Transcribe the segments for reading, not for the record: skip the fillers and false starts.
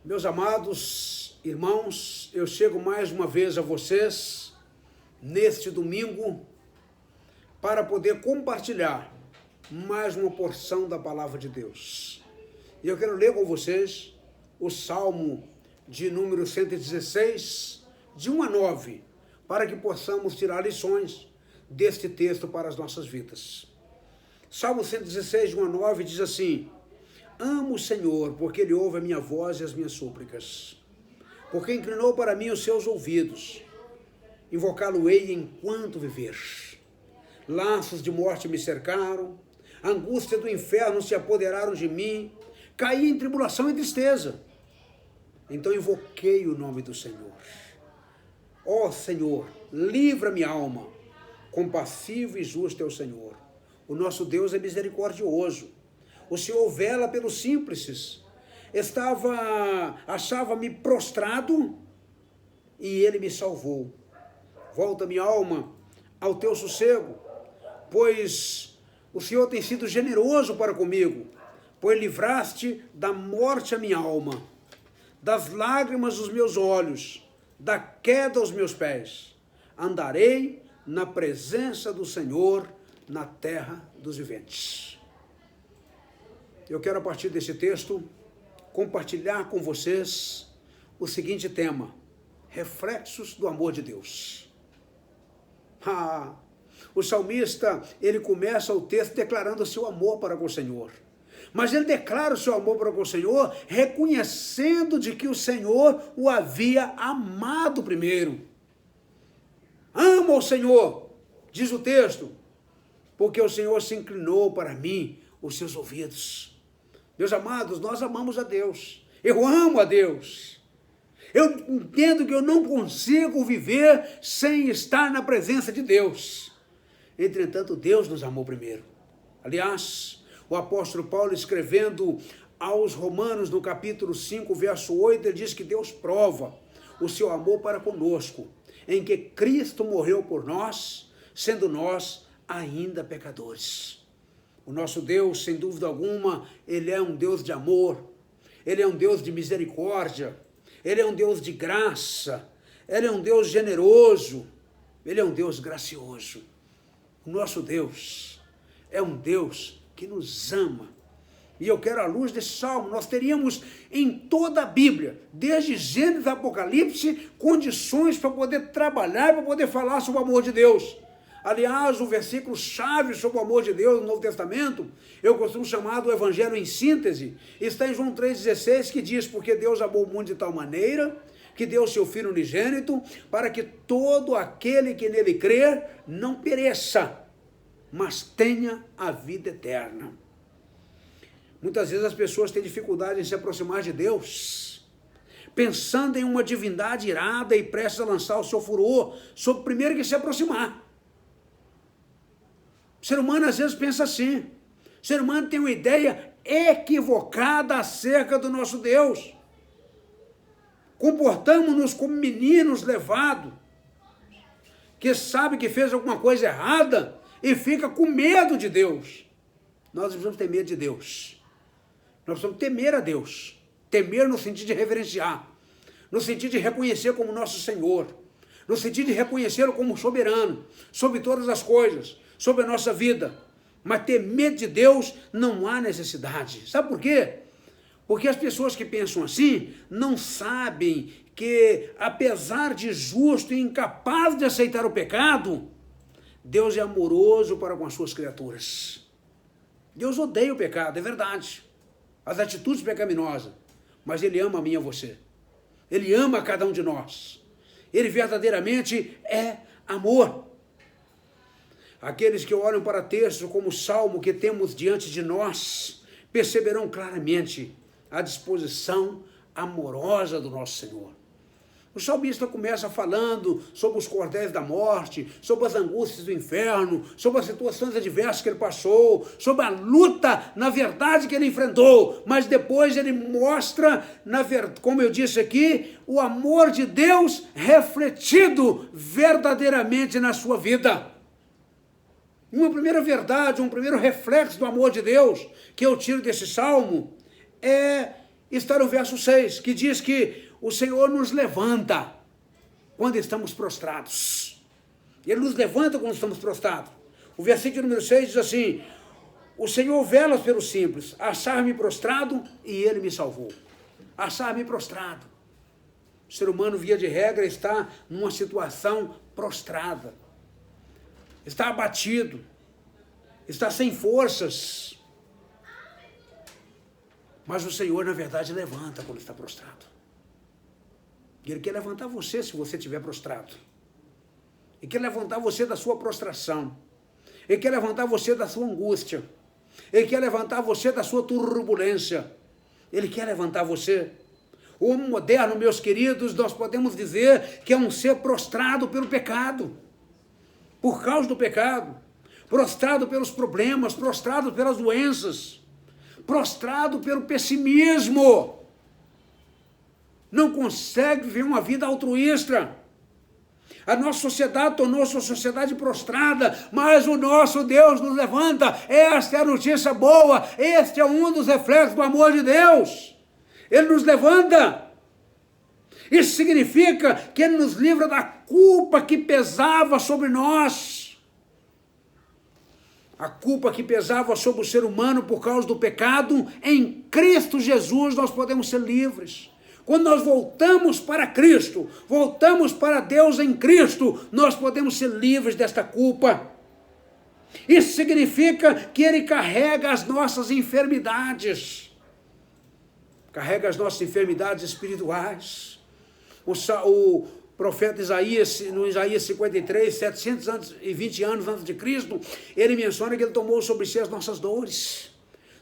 Meus amados irmãos, eu chego mais uma vez a vocês neste domingo para poder compartilhar mais uma porção da palavra de Deus. E eu quero ler com vocês o Salmo de número 116, de 1 a 9, para que possamos tirar lições deste texto para as nossas vidas. Salmo 116, de 1 a 9 diz assim: Amo o Senhor, porque Ele ouve a minha voz e as minhas súplicas, porque inclinou para mim os seus ouvidos. Invocá-lo-ei enquanto viver. Laços de morte me cercaram, a angústia do inferno se apoderaram de mim, caí em tribulação e tristeza. Então invoquei o nome do Senhor. Ó Senhor, livra minha alma, compassivo e justo é o Senhor. O nosso Deus é misericordioso. O Senhor vela pelos simples. Achava-me prostrado e Ele me salvou. Volta minha alma ao teu sossego, pois o Senhor tem sido generoso para comigo, pois livraste da morte a minha alma, das lágrimas os meus olhos, da queda aos meus pés. Andarei na presença do Senhor na terra dos viventes. Eu quero, a partir desse texto, compartilhar com vocês o seguinte tema: reflexos do amor de Deus. O salmista, ele começa o texto declarando o seu amor para com o Senhor. Mas ele declara o seu amor para com o Senhor, reconhecendo de que o Senhor o havia amado primeiro. Amo ao Senhor, diz o texto, porque o Senhor se inclinou para mim os seus ouvidos. Meus amados, nós amamos a Deus. Eu amo a Deus. Eu entendo que eu não consigo viver sem estar na presença de Deus. Entretanto, Deus nos amou primeiro. Aliás, o apóstolo Paulo, escrevendo aos Romanos, no capítulo 5, verso 8, ele diz que Deus prova o seu amor para conosco, em que Cristo morreu por nós, sendo nós ainda pecadores. O nosso Deus, sem dúvida alguma, Ele é um Deus de amor, Ele é um Deus de misericórdia, Ele é um Deus de graça, Ele é um Deus generoso, Ele é um Deus gracioso. O nosso Deus é um Deus que nos ama. E eu quero, à luz desse salmo, nós teríamos em toda a Bíblia, desde Gênesis a Apocalipse, condições para poder trabalhar, para poder falar sobre o amor de Deus. Aliás, o versículo-chave sobre o amor de Deus no Novo Testamento, eu costumo chamar do Evangelho em síntese, está em João 3,16, que diz: porque Deus amou o mundo de tal maneira, que deu o seu Filho unigênito, para que todo aquele que nele crer não pereça, mas tenha a vida eterna. Muitas vezes as pessoas têm dificuldade em se aproximar de Deus, pensando em uma divindade irada e prestes a lançar o seu furor sobre o primeiro que se aproximar. O ser humano às vezes pensa assim. O ser humano tem uma ideia equivocada acerca do nosso Deus. Comportamos-nos como meninos levados, que sabe que fez alguma coisa errada e fica com medo de Deus. Nós precisamos ter medo de Deus. Nós precisamos temer a Deus. Temer no sentido de reverenciar, no sentido de reconhecer como nosso Senhor, no sentido de reconhecê-lo como soberano sobre todas as coisas, sobre a nossa vida. Mas ter medo de Deus não há necessidade. Sabe por quê? Porque as pessoas que pensam assim não sabem que, apesar de justo e incapaz de aceitar o pecado, Deus é amoroso para com as suas criaturas. Deus odeia o pecado, é verdade, as atitudes pecaminosas, mas Ele ama a mim e a você. Ele ama a cada um de nós. Ele verdadeiramente é amor. Aqueles que olham para textos como o Salmo que temos diante de nós, perceberão claramente a disposição amorosa do nosso Senhor. O salmista começa falando sobre os cordéis da morte, sobre as angústias do inferno, sobre as situações adversas que ele passou, sobre a luta, na verdade, que ele enfrentou. Mas depois ele mostra, como eu disse aqui, o amor de Deus refletido verdadeiramente na sua vida. Uma primeira verdade, um primeiro reflexo do amor de Deus que eu tiro desse salmo é está no verso 6, que diz que o Senhor nos levanta quando estamos prostrados. Ele nos levanta quando estamos prostrados. O versículo número 6 diz assim: o Senhor vela pelos simples, achar-me prostrado e ele me salvou. Achar-me prostrado. O ser humano, via de regra, está numa situação prostrada. Está abatido. Está sem forças. Mas o Senhor, na verdade, levanta quando está prostrado. E Ele quer levantar você se você estiver prostrado. Ele quer levantar você da sua prostração. Ele quer levantar você da sua angústia. Ele quer levantar você da sua turbulência. Ele quer levantar você. O homem moderno, meus queridos, nós podemos dizer que é um ser prostrado pelo pecado. Por causa do pecado. Prostrado pelos problemas, prostrado pelas doenças. Prostrado pelo pessimismo. Não consegue viver uma vida altruísta. A nossa sociedade tornou-se uma sociedade prostrada, mas o nosso Deus nos levanta. Esta é a notícia boa, este é um dos reflexos do amor de Deus. Ele nos levanta. Isso significa que Ele nos livra da culpa que pesava sobre nós. A culpa que pesava sobre o ser humano por causa do pecado, em Cristo Jesus nós podemos ser livres. Quando nós voltamos para Cristo, voltamos para Deus em Cristo, nós podemos ser livres desta culpa. Isso significa que Ele carrega as nossas enfermidades. Carrega as nossas enfermidades espirituais. O profeta Isaías, no Isaías 53, 720 anos antes de Cristo, ele menciona que Ele tomou sobre si as nossas dores.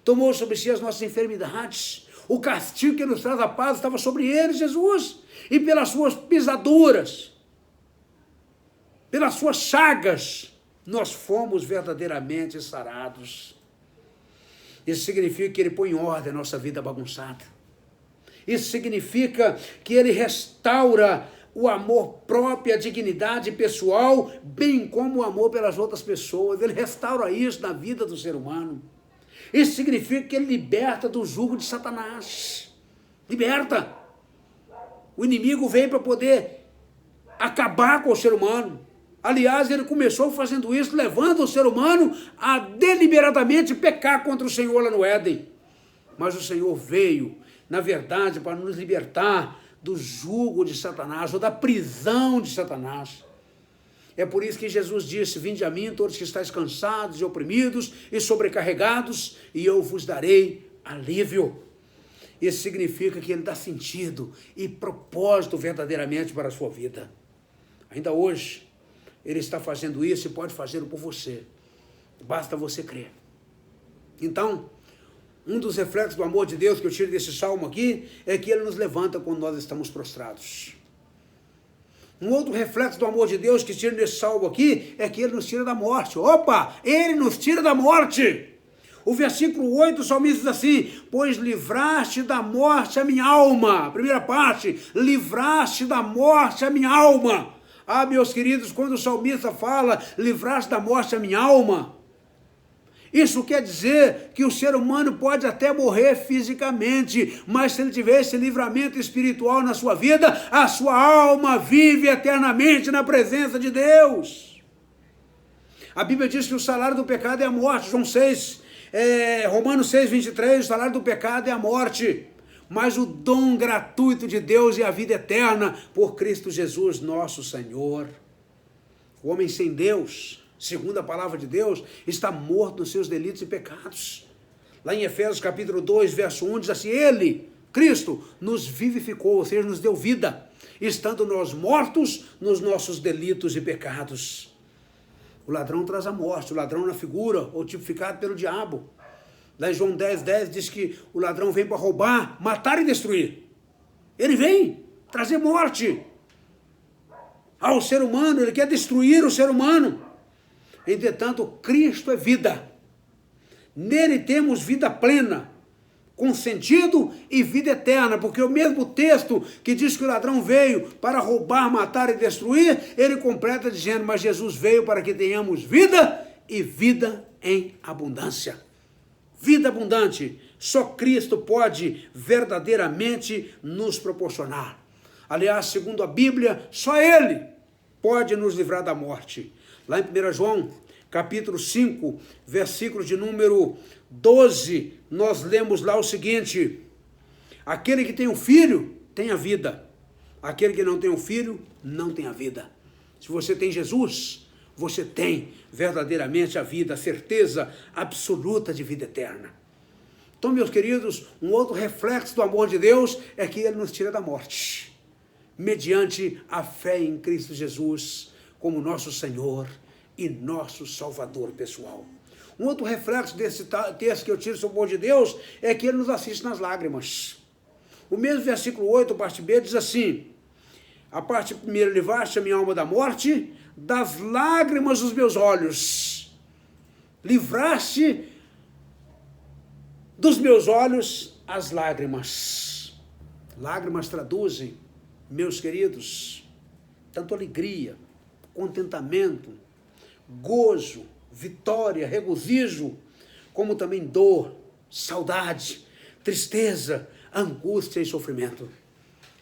Tomou sobre si as nossas enfermidades. O castigo que nos traz a paz estava sobre Ele, Jesus. E pelas suas pisaduras, pelas suas chagas, nós fomos verdadeiramente sarados. Isso significa que Ele põe em ordem a nossa vida bagunçada. Isso significa que Ele restaura o amor próprio, a dignidade pessoal, bem como o amor pelas outras pessoas. Ele restaura isso na vida do ser humano. Isso significa que Ele liberta do jugo de Satanás. Liberta. O inimigo veio para poder acabar com o ser humano. Aliás, ele começou fazendo isso, levando o ser humano a deliberadamente pecar contra o Senhor lá no Éden. Mas o Senhor veio, na verdade, para nos libertar do jugo de Satanás, ou da prisão de Satanás. É por isso que Jesus disse: vinde a mim todos que estáis cansados e oprimidos e sobrecarregados, e eu vos darei alívio. Isso significa que Ele dá sentido e propósito verdadeiramente para a sua vida. Ainda hoje, Ele está fazendo isso e pode fazê-lo por você. Basta você crer. Então, um dos reflexos do amor de Deus que eu tiro desse salmo aqui é que Ele nos levanta quando nós estamos prostrados. Um outro reflexo do amor de Deus que tira nesse salmo aqui é que Ele nos tira da morte. Opa! Ele nos tira da morte! O versículo 8, o salmista diz assim: pois livraste da morte a minha alma. Primeira parte, livraste da morte a minha alma. Ah, meus queridos, quando o salmista fala, livraste da morte a minha alma, isso quer dizer que o ser humano pode até morrer fisicamente, mas se ele tiver esse livramento espiritual na sua vida, a sua alma vive eternamente na presença de Deus. A Bíblia diz que o salário do pecado é a morte. Romanos 6, 23, o salário do pecado é a morte, mas o dom gratuito de Deus é a vida eterna por Cristo Jesus, nosso Senhor. O homem sem Deus, segundo a palavra de Deus, está morto nos seus delitos e pecados. Lá em Efésios capítulo 2, verso 1, diz assim: Ele, Cristo, nos vivificou, ou seja, nos deu vida, estando nós mortos nos nossos delitos e pecados. O ladrão traz a morte, o ladrão na figura, ou tipificado pelo diabo. Lá em João 10, 10 diz que o ladrão vem para roubar, matar e destruir. Ele vem trazer morte ao ser humano, ele quer destruir o ser humano. Entretanto, Cristo é vida. Nele temos vida plena, com sentido e vida eterna, porque o mesmo texto que diz que o ladrão veio para roubar, matar e destruir, ele completa dizendo: mas Jesus veio para que tenhamos vida e vida em abundância. Vida abundante Só Cristo pode verdadeiramente nos proporcionar. Aliás, segundo a Bíblia, só Ele pode nos livrar da morte. Lá em 1 João, capítulo 5, versículo de número 12, nós lemos lá o seguinte: aquele que tem um filho, tem a vida. Aquele que não tem um filho, não tem a vida. Se você tem Jesus, você tem verdadeiramente a vida, a certeza absoluta de vida eterna. Então, meus queridos, um outro reflexo do amor de Deus é que Ele nos tira da morte, mediante a fé em Cristo Jesus, como nosso Senhor e nosso Salvador pessoal. Um outro reflexo desse texto que eu tiro sobre o amor de Deus é que Ele nos assiste nas lágrimas. O mesmo versículo 8, parte B, diz assim: a parte primeira, livraste a minha alma da morte, das lágrimas dos meus olhos. Livraste dos meus olhos as lágrimas. Lágrimas traduzem, meus queridos, tanto alegria, contentamento, gozo, vitória, regozijo, como também dor, saudade, tristeza, angústia e sofrimento.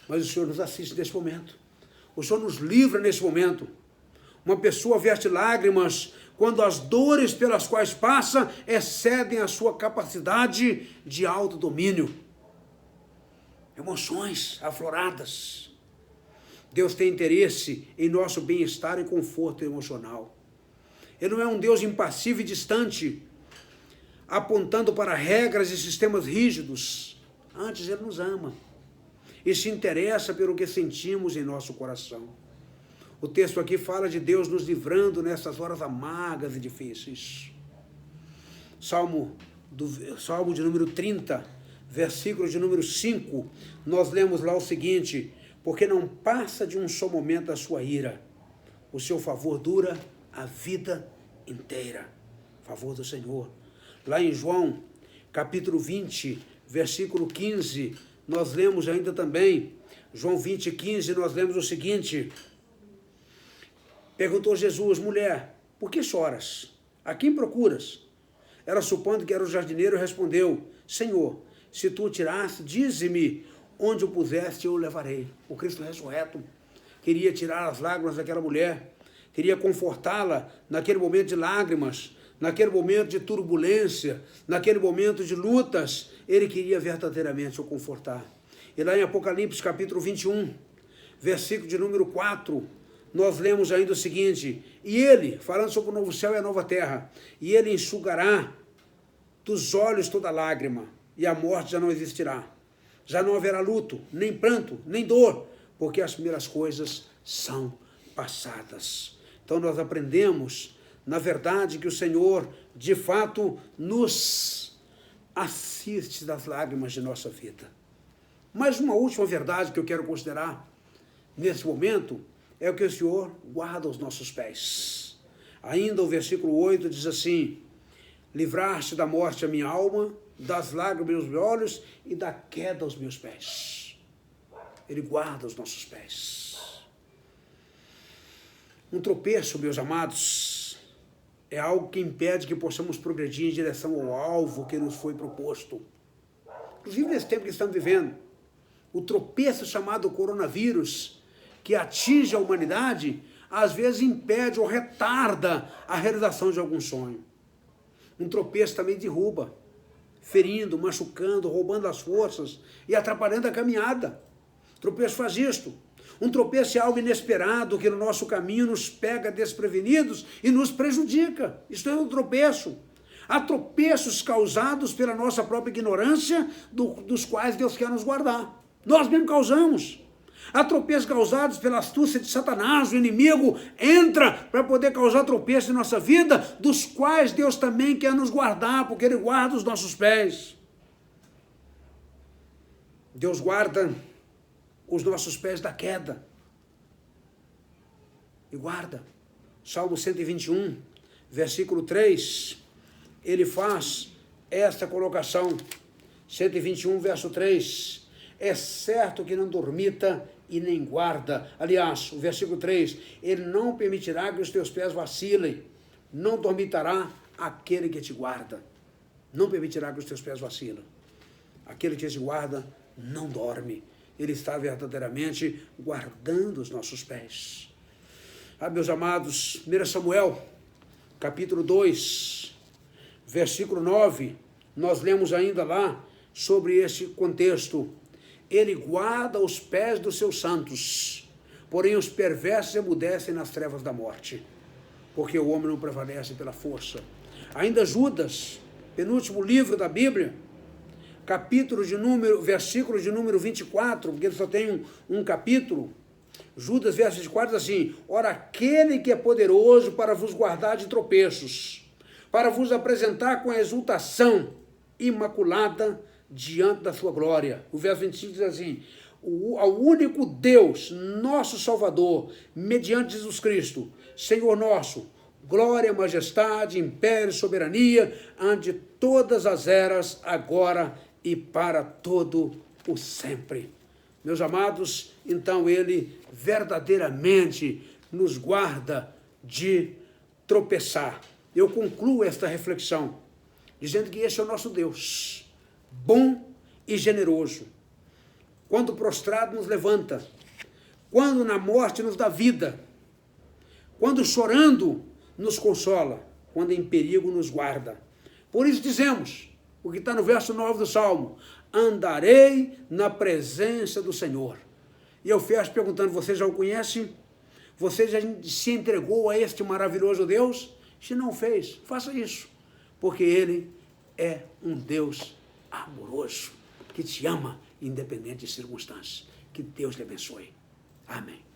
Mas o Senhor nos assiste nesse momento. O Senhor nos livra nesse momento. Uma pessoa verte lágrimas quando as dores pelas quais passa excedem a sua capacidade de autodomínio. Emoções afloradas. Deus tem interesse em nosso bem-estar e conforto emocional. Ele não é um Deus impassível e distante, apontando para regras e sistemas rígidos. Antes, Ele nos ama e se interessa pelo que sentimos em nosso coração. O texto aqui fala de Deus nos livrando nessas horas amargas e difíceis. Salmo de número 30, versículo de número 5, nós lemos lá o seguinte: porque não passa de um só momento a sua ira, o seu favor dura a vida inteira. Favor do Senhor. Lá em João, capítulo 20, versículo 15, nós lemos ainda também, João 20, 15, nós lemos o seguinte: perguntou Jesus, mulher, por que choras? A quem procuras? Ela, supondo que era o jardineiro, respondeu, Senhor, se tu o tiraste, dize-me onde o puseste, eu o levarei. O Cristo ressurreto queria tirar as lágrimas daquela mulher, queria confortá-la naquele momento de lágrimas, naquele momento de turbulência, naquele momento de lutas. Ele queria verdadeiramente o confortar. E lá em Apocalipse, capítulo 21, versículo de número 4, nós lemos ainda o seguinte: e ele, falando sobre o novo céu e a nova terra, e ele enxugará dos olhos toda lágrima, e a morte já não existirá. Já não haverá luto, nem pranto, nem dor, porque as primeiras coisas são passadas. Então nós aprendemos, na verdade, que o Senhor, de fato, nos assiste das lágrimas de nossa vida. Mas uma última verdade que eu quero considerar nesse momento é o que o Senhor guarda os nossos pés. Ainda o versículo 8 diz assim: livraste da morte a minha alma, das lágrimas aos meus olhos e da queda aos meus pés. Ele guarda os nossos pés. Um tropeço, meus amados, é algo que impede que possamos progredir em direção ao alvo que nos foi proposto. Inclusive nesse tempo que estamos vivendo, o tropeço chamado coronavírus, que atinge a humanidade, às vezes impede ou retarda a realização de algum sonho. Um tropeço também derruba, ferindo, machucando, roubando as forças e atrapalhando a caminhada. O tropeço faz isto. Um tropeço é algo inesperado que no nosso caminho nos pega desprevenidos e nos prejudica. Isto é um tropeço. Há tropeços causados pela nossa própria ignorância, dos quais Deus quer nos guardar. Nós mesmos causamos. Há tropeços causados pela astúcia de Satanás, o inimigo entra para poder causar tropeços em nossa vida, dos quais Deus também quer nos guardar, porque Ele guarda os nossos pés. Deus guarda os nossos pés da queda. E guarda. Salmo 121, versículo 3, ele faz esta colocação. 121, verso 3. É certo que não dormita e nem guarda. Aliás, o versículo 3, ele não permitirá que os teus pés vacilem. Não dormitará aquele que te guarda. Não permitirá que os teus pés vacilem. Aquele que se guarda não dorme. Ele está verdadeiramente guardando os nossos pés. Meus amados, 1 Samuel, capítulo 2, versículo 9, nós lemos ainda lá sobre esse contexto. Ele guarda os pés dos seus santos, porém os perversos emudecem nas trevas da morte, porque o homem não prevalece pela força. Ainda Judas, penúltimo livro da Bíblia, versículo de número 24, porque ele só tem um capítulo. Judas, verso 24, diz assim: ora, aquele que é poderoso para vos guardar de tropeços, para vos apresentar com a exultação imaculada diante da sua glória. O verso 25 diz assim: ao único Deus, nosso Salvador, mediante Jesus Cristo, Senhor nosso, glória, majestade, império, soberania, ante todas as eras, agora e para todo o sempre. Meus amados, então ele verdadeiramente nos guarda de tropeçar. Eu concluo esta reflexão dizendo que esse é o nosso Deus, bom e generoso. Quando prostrado nos levanta, quando na morte nos dá vida, quando chorando nos consola, quando em perigo nos guarda. Por isso dizemos, o que está no verso 9 do Salmo: andarei na presença do Senhor. E eu fecho perguntando: você já o conhece? Você já se entregou a este maravilhoso Deus? Se não fez, faça isso, porque Ele é um Deus amoroso, que te ama independente de circunstâncias. Que Deus te abençoe. Amém.